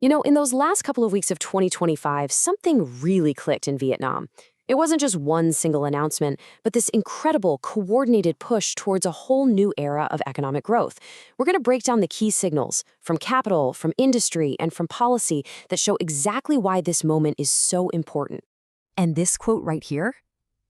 In those last couple of weeks of 2025, something really clicked in Vietnam. It wasn't just one single announcement, but this incredible, coordinated push towards a whole new era of economic growth. We're going to break down the key signals from capital, from industry, and from policy that show exactly why this moment is so important. And this quote right here,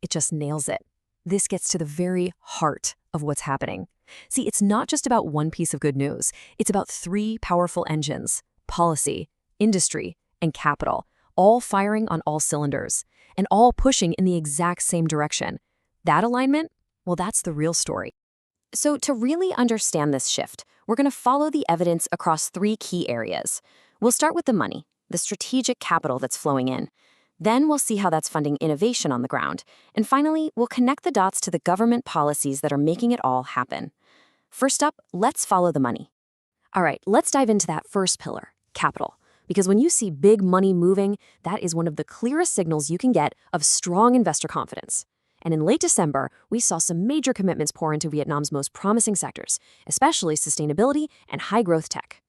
it just nails it. This gets to the very heart of what's happening. See, it's not just about one piece of good news. It's about three powerful engines: policy, industry, and capital, all firing on all cylinders, and all pushing in the exact same direction. That alignment, well, that's the real story. So to really understand this shift, we're going to follow the evidence across three key areas. We'll start with the money, the strategic capital that's flowing in. Then we'll see how that's funding innovation on the ground. And finally, we'll connect the dots to the government policies that are making it all happen. First up, let's follow the money. All right, let's dive into that first pillar, capital. Because when you see big money moving, that is one of the clearest signals you can get of strong investor confidence. And in late December, we saw some major commitments pour into Vietnam's most promising sectors, especially sustainability and high-growth tech.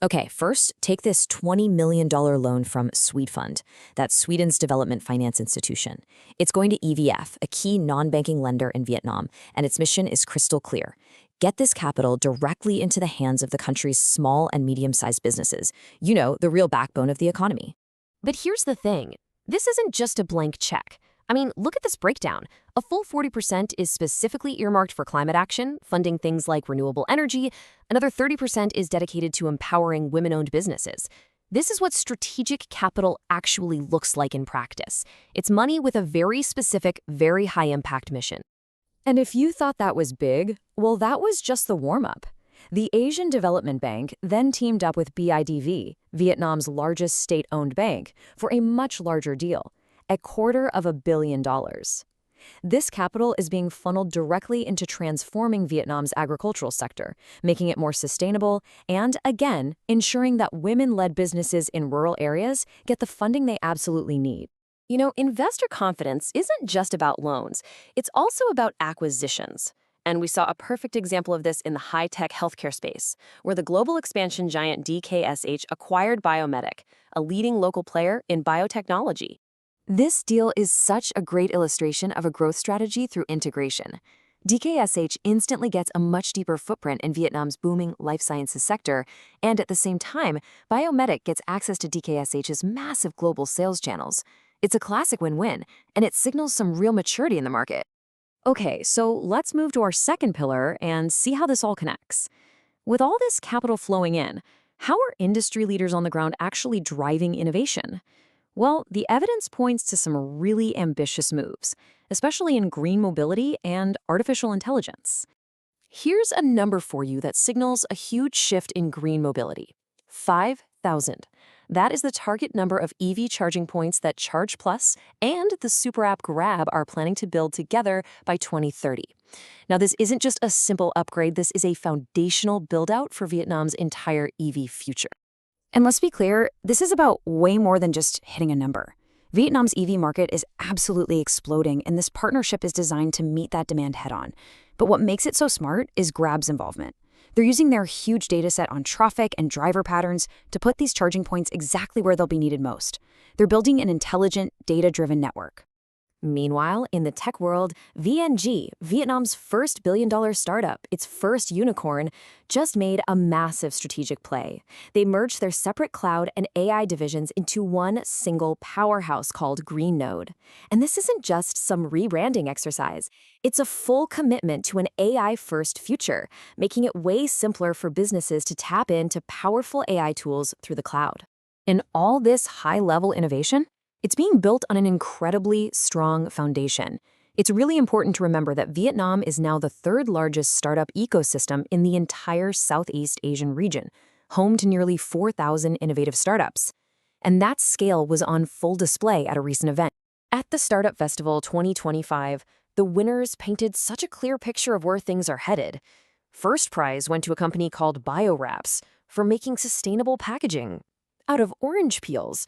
Okay, first, take this $20 million loan from Swedfund. That's Sweden's development finance institution. It's going to EVF, a key non-banking lender in Vietnam, and its mission is crystal clear. Get this capital directly into the hands of the country's small and medium-sized businesses. The real backbone of the economy. But here's the thing. This isn't just a blank check. Look at this breakdown. A full 40% is specifically earmarked for climate action, funding things like renewable energy. Another 30% is dedicated to empowering women-owned businesses. This is what strategic capital actually looks like in practice. It's money with a very specific, very high-impact mission. And if you thought that was big, well, that was just the warm-up. The Asian Development Bank then teamed up with BIDV, Vietnam's largest state-owned bank, for a much larger deal, $250 million. This capital is being funneled directly into transforming Vietnam's agricultural sector, making it more sustainable and, again, ensuring that women-led businesses in rural areas get the funding they absolutely need. Investor confidence isn't just about loans. It's also about acquisitions. And we saw a perfect example of this in the high-tech healthcare space, where the global expansion giant DKSH acquired Biomedic, a leading local player in biotechnology. This deal is such a great illustration of a growth strategy through integration. DKSH instantly gets a much deeper footprint in Vietnam's booming life sciences sector, and at the same time, Biomedic gets access to DKSH's massive global sales channels. It's a classic win-win, and it signals some real maturity in the market. Okay, so let's move to our second pillar and see how this all connects. With all this capital flowing in, how are industry leaders on the ground actually driving innovation? Well, the evidence points to some really ambitious moves, especially in green mobility and artificial intelligence. Here's a number for you that signals a huge shift in green mobility: 5,000. That is the target number of EV charging points that Charge Plus and the super app Grab are planning to build together by 2030. Now, this isn't just a simple upgrade. This is a foundational build-out for Vietnam's entire EV future. And let's be clear, this is about way more than just hitting a number. Vietnam's EV market is absolutely exploding, and this partnership is designed to meet that demand head-on. But what makes it so smart is Grab's involvement. They're using their huge data set on traffic and driver patterns to put these charging points exactly where they'll be needed most. They're building an intelligent, data-driven network. Meanwhile, in the tech world, VNG, Vietnam's first billion-dollar startup, its first unicorn, just made a massive strategic play. They merged their separate cloud and AI divisions into one single powerhouse called GreenNode. And this isn't just some rebranding exercise. It's a full commitment to an AI-first future, making it way simpler for businesses to tap into powerful AI tools through the cloud. And all this high-level innovation, it's being built on an incredibly strong foundation. It's really important to remember that Vietnam is now the third largest startup ecosystem in the entire Southeast Asian region, home to nearly 4,000 innovative startups. And that scale was on full display at a recent event. At the Startup Festival 2025, the winners painted such a clear picture of where things are headed. First prize went to a company called BioWraps for making sustainable packaging out of orange peels.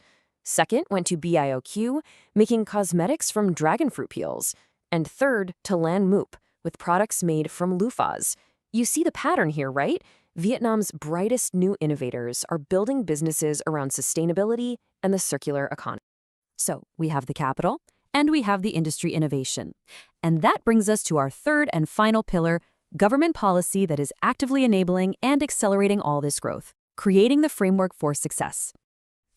Second went to BIOQ, making cosmetics from dragon fruit peels. And third to Lan Moop, with products made from loofahs. You see the pattern here, right? Vietnam's brightest new innovators are building businesses around sustainability and the circular economy. So we have the capital, and we have the industry innovation. And that brings us to our third and final pillar, government policy that is actively enabling and accelerating all this growth, creating the framework for success.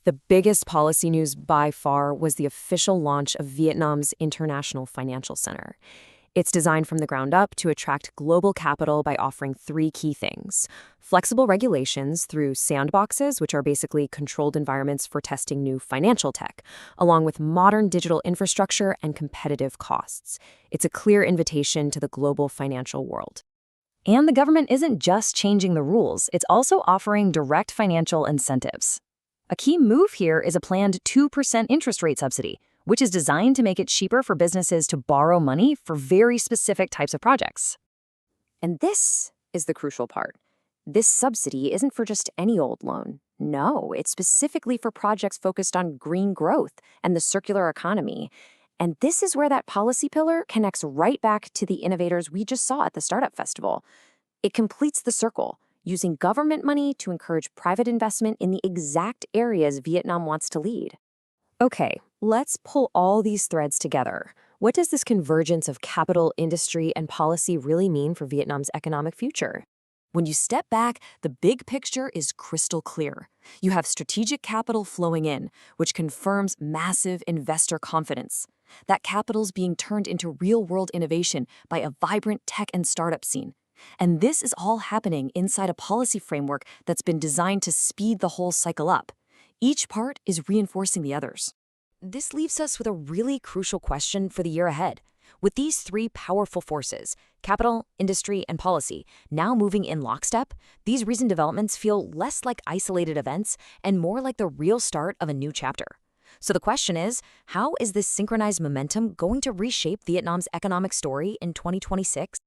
The biggest policy news by far was the official launch of Vietnam's International Financial Center. It's designed from the ground up to attract global capital by offering three key things: flexible regulations through sandboxes, which are basically controlled environments for testing new financial tech, along with modern digital infrastructure and competitive costs. It's a clear invitation to the global financial world. And the government isn't just changing the rules, it's also offering direct financial incentives. A key move here is a planned 2% interest rate subsidy, which is designed to make it cheaper for businesses to borrow money for very specific types of projects. And this is the crucial part. This subsidy isn't for just any old loan. No, it's specifically for projects focused on green growth and the circular economy. And this is where that policy pillar connects right back to the innovators we just saw at the Startup Festival. It completes the circle, using government money to encourage private investment in the exact areas Vietnam wants to lead. Okay, let's pull all these threads together. What does this convergence of capital, industry, and policy really mean for Vietnam's economic future? When you step back, the big picture is crystal clear. You have strategic capital flowing in, which confirms massive investor confidence. That capital's being turned into real-world innovation by a vibrant tech and startup scene. And this is all happening inside a policy framework that's been designed to speed the whole cycle up. Each part is reinforcing the others. This leaves us with a really crucial question for the year ahead. With these three powerful forces, capital, industry, and policy, now moving in lockstep, these recent developments feel less like isolated events and more like the real start of a new chapter. So the question is, how is this synchronized momentum going to reshape Vietnam's economic story in 2026?